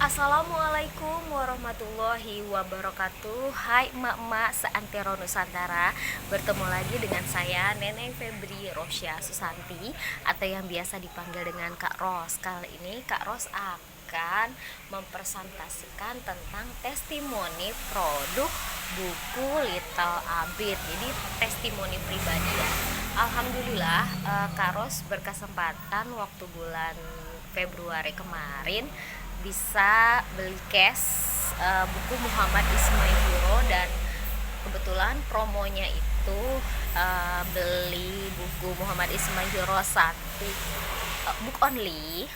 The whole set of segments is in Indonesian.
Assalamualaikum warahmatullahi wabarakatuh. Hai emak-emak seantero Nusantara. Bertemu lagi dengan saya Neneng Febri Rosya Susanti, atau yang biasa dipanggil dengan Kak Ros. Kali ini Kak Ros akan mempresentasikan tentang testimoni produk buku Little Abid. Jadi testimoni pribadi ya. Alhamdulillah, Kak Ros berkesempatan waktu bulan Februari kemarin bisa beli cash buku Muhammad Ismail, dan kebetulan promonya itu beli buku Muhammad Ismail satu book only,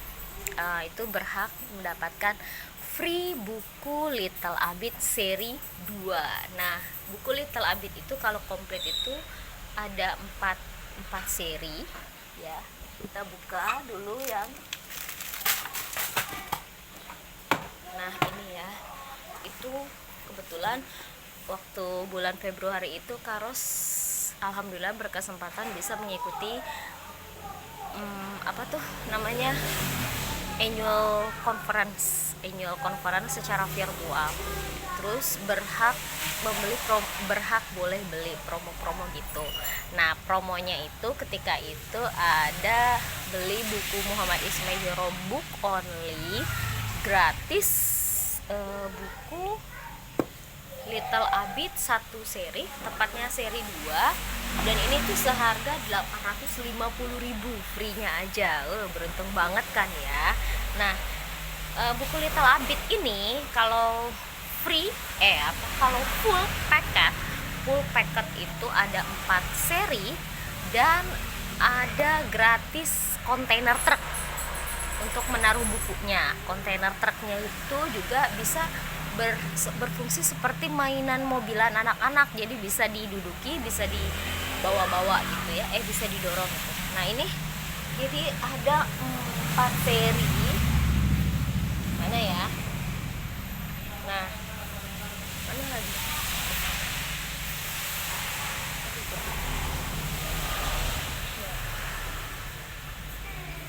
itu berhak mendapatkan free buku Little Abid seri 2. Nah, buku Little Abid itu kalau komplit itu ada 4 seri ya. Kita buka dulu yang nah ini ya, itu kebetulan waktu bulan Februari itu Karos alhamdulillah berkesempatan bisa mengikuti apa tuh namanya annual conference secara virtual. Terus boleh beli promo gitu. Nah, promonya itu ketika itu ada beli buku Muhammad Ismail book only gratis, buku Little Abid 1 seri, tepatnya seri 2, dan ini tuh seharga 850.000 free-nya aja. Beruntung banget kan ya. Nah, buku Little Abid ini kalau kalau full packet itu ada 4 seri dan ada gratis kontainer truk untuk menaruh bukunya. Kontainer truknya itu juga bisa berfungsi seperti mainan mobilan anak-anak, jadi bisa diduduki, bisa dibawa-bawa gitu ya, bisa didorong gitu. Nah, ini jadi ada 4 seri. Mana ya? Nah, mana lagi?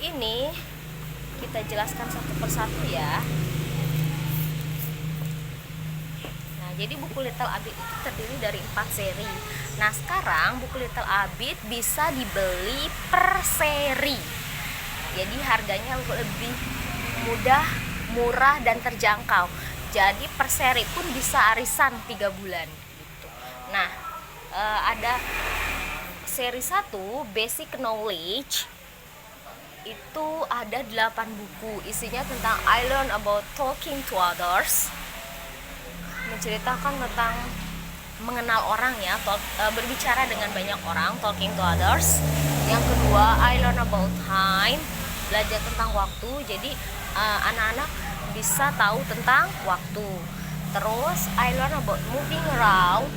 Ini kita jelaskan satu persatu ya. Nah, jadi buku Little Abid itu terdiri dari 4 seri. Nah, sekarang buku Little Abid bisa dibeli per seri. Jadi harganya lebih murah dan terjangkau. Jadi per seri pun bisa arisan 3 bulan gitu. Nah, ada seri 1 Basic Knowledge, itu ada 8 buku, isinya tentang I learn about talking to others, menceritakan tentang mengenal orang ya, berbicara dengan banyak orang, talking to others. Yang kedua I learn about time, belajar tentang waktu, jadi anak-anak bisa tahu tentang waktu. Terus I learn about moving around.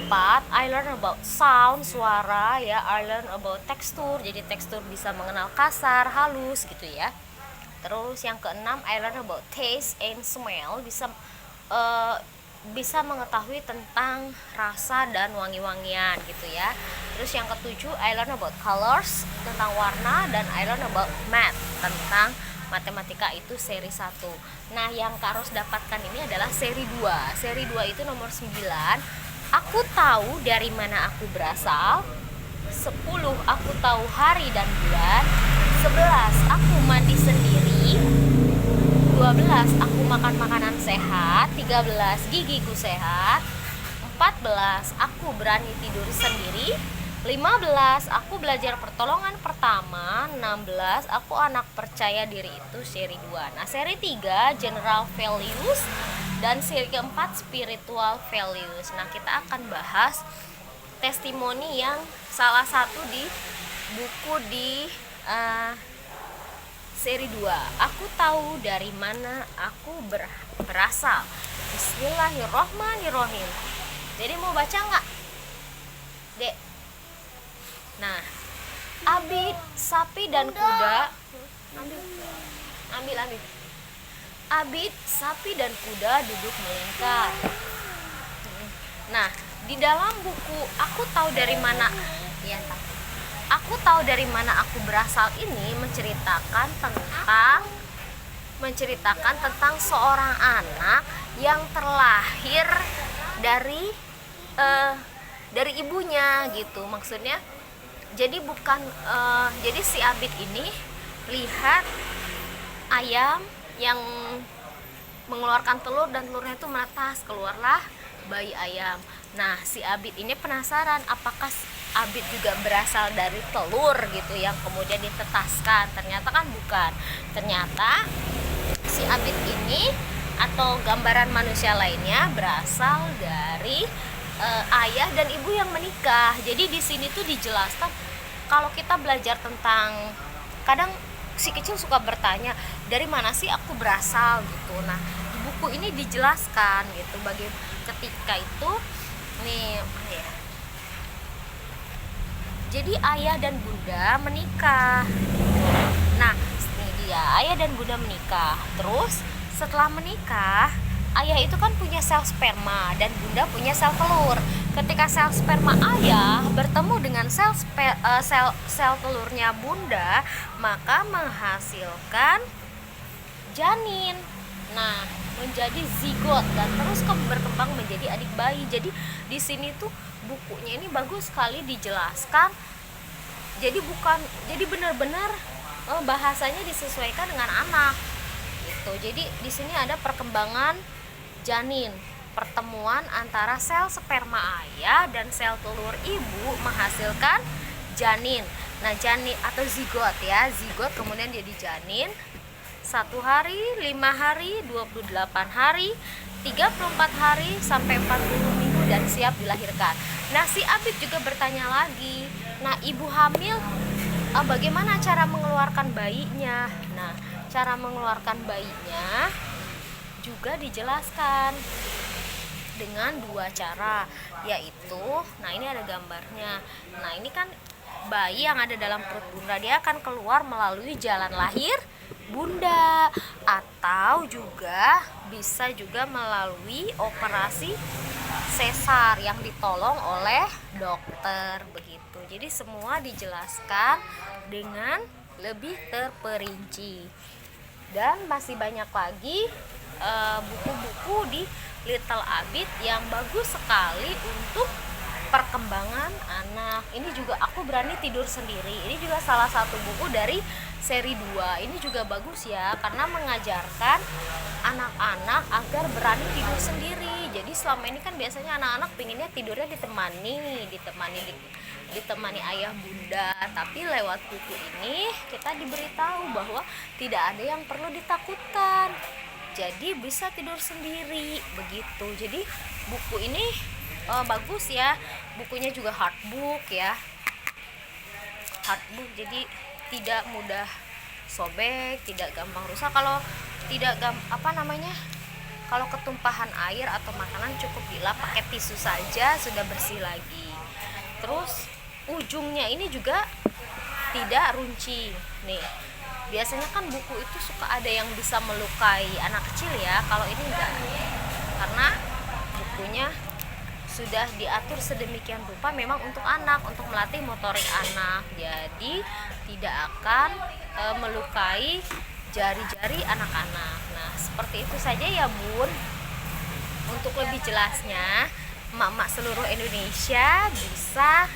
4, I learn about sound, suara ya. I learn about texture, jadi tekstur bisa mengenal kasar, halus gitu ya. Terus yang keenam I learn about taste and smell, bisa mengetahui tentang rasa dan wangi-wangian gitu ya. Terus yang ketujuh I learn about colors, tentang warna, dan I learn about math, tentang matematika, itu seri 1. Nah, yang Karos dapatkan ini adalah seri 2. Seri 2 itu nomor 9, aku tahu dari mana aku berasal. 10, aku tahu hari dan bulan. 11, aku mandi sendiri. 12, aku makan makanan sehat. 13, gigiku sehat. 14, aku berani tidur sendiri. 15, aku belajar pertolongan pertama. 16, aku anak percaya diri, itu seri 2. Nah, seri 3 General Values, dan seri keempat Spiritual Values. Nah, kita akan bahas testimoni yang salah satu di buku di seri 2. Aku tahu dari mana aku berasal. Bismillahirrohmanirrohim. Jadi mau baca nggak, Dek? Nah, Abid, sapi dan kuda. Ambil. Abid, sapi dan kuda duduk melingkar. Nah, di dalam buku Aku Tahu Dari Mana Aku Tahu Dari Mana Aku Berasal ini menceritakan tentang menceritakan tentang seorang anak yang terlahir dari ibunya gitu. Maksudnya jadi bukan jadi si Abid ini lihat ayam yang mengeluarkan telur dan telurnya itu menetas, keluarlah bayi ayam. Nah, si Abid ini penasaran apakah Abid juga berasal dari telur gitu yang kemudian ditetaskan. Ternyata kan bukan. Ternyata si Abid ini atau gambaran manusia lainnya berasal dari ayah dan ibu yang menikah. Jadi di sini tuh dijelaskan kalau kita belajar tentang, kadang si kecil suka bertanya dari mana sih aku berasal gitu. Nah, di buku ini dijelaskan gitu ketika itu nih ya. Jadi ayah dan bunda menikah. Nah, ini dia ayah dan bunda menikah. Terus setelah menikah, ayah itu kan punya sel sperma dan bunda punya sel telur. Ketika sel sperma ayah bertemu dengan sel telurnya bunda, maka menghasilkan janin. Nah, menjadi zigot dan terus berkembang menjadi adik bayi. Jadi di sini tuh bukunya ini bagus sekali dijelaskan. Jadi benar-benar bahasanya disesuaikan dengan anak. Gitu. Jadi di sini ada perkembangan janin, pertemuan antara sel sperma ayah dan sel telur ibu menghasilkan janin. Nah, janin atau zigot ya, zigot kemudian jadi janin 1 hari, 5 hari, 28 hari, 34 hari sampai 40 minggu dan siap dilahirkan. Nah, si Abid juga bertanya lagi, nah ibu hamil bagaimana cara mengeluarkan bayinya? Nah, cara mengeluarkan bayinya juga dijelaskan dengan 2 cara, yaitu nah ini ada gambarnya. Nah, ini kan bayi yang ada dalam perut bunda, dia akan keluar melalui jalan lahir bunda atau juga bisa juga melalui operasi sesar yang ditolong oleh dokter begitu. Jadi semua dijelaskan dengan lebih terperinci. Dan masih banyak lagi buku-buku di Little Abid yang bagus sekali untuk perkembangan anak. Ini juga Aku Berani Tidur Sendiri. Ini juga salah satu buku dari seri 2. Ini juga bagus ya, karena mengajarkan anak-anak agar berani tidur sendiri. Jadi selama ini kan biasanya anak-anak pinginnya tidurnya ditemani ayah bunda, tapi lewat buku ini kita diberitahu bahwa tidak ada yang perlu ditakutkan. Jadi bisa tidur sendiri begitu. Jadi buku ini bagus ya. Bukunya juga hardbook ya. Hardbook jadi tidak mudah sobek, tidak gampang rusak. Kalau kalau ketumpahan air atau makanan cukup dilap pakai tisu saja sudah bersih lagi. Terus ujungnya ini juga tidak runcing. Nih, biasanya kan buku itu suka ada yang bisa melukai anak kecil ya. Kalau ini enggak, karena bukunya sudah diatur sedemikian rupa memang untuk anak, untuk melatih motorik anak. Jadi tidak akan melukai jari-jari anak-anak. Nah, seperti itu saja ya Bun. Untuk lebih jelasnya, emak-emak seluruh Indonesia bisa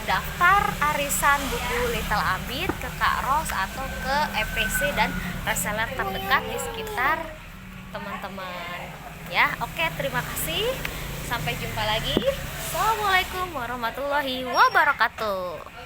daftar arisan buku Little Abid ke Kak Ros atau ke EPC dan reseller terdekat di sekitar teman-teman ya. Oke, terima kasih, sampai jumpa lagi. Assalamualaikum warahmatullahi wabarakatuh.